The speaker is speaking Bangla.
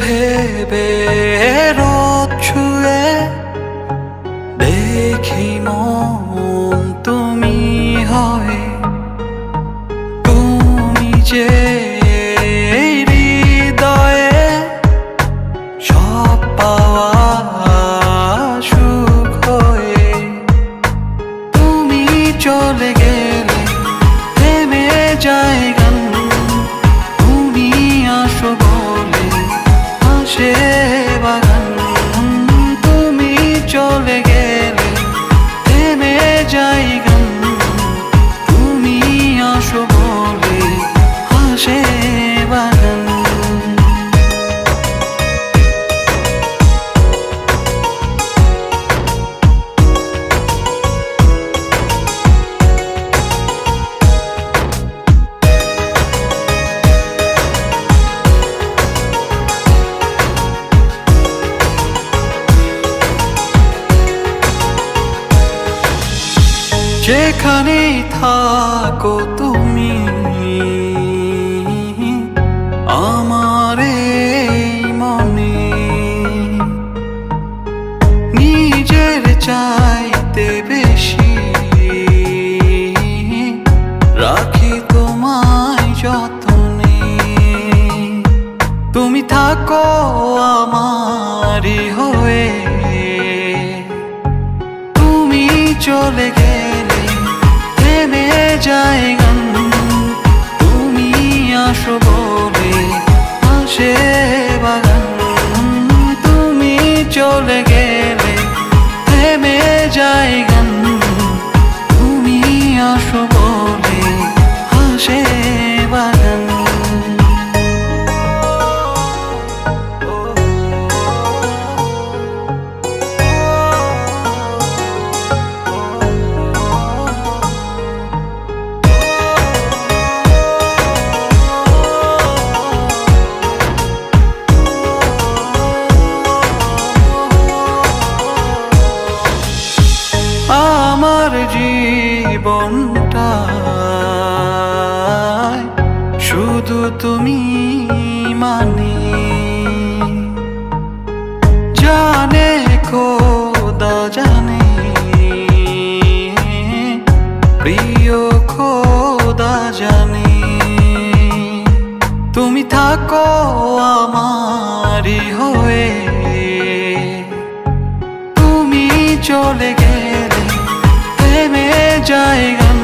ভেবে রোদ ছুঁয়ে দেখি মন তুমি হয়, তুমি যে হৃদয়ে সব পাওয়া সুখ হয়ে। তুমি চলে গেলে থেমে যায় গান, তুমি আসো বলে আসে বাগান। তুমি চলে গেলে থেমে যায় গান, তুমি আসো বলে আসে বাগান। যেখানেই থাকো তুমি আমার এই মনে, নিজের চাইতে বেশি রাখি তোমায় যতনে। তুমি থাকো আমারই হয়ে, তুমি চলে গেলে থেমে যায় গান, তুমি আসো বলে আসে বাগান। তুমি চলে গেলে থেমে যায় গান, তুমি আসো বলে আসে বাগান। আমার জীবনটা শুধু তুমি মানে, জানে খোদা জানে, প্রিয় খোদা জানে। তুমি থাকো আমারই হয়ে, তুমি চলে গেলে থেমে যায় গান,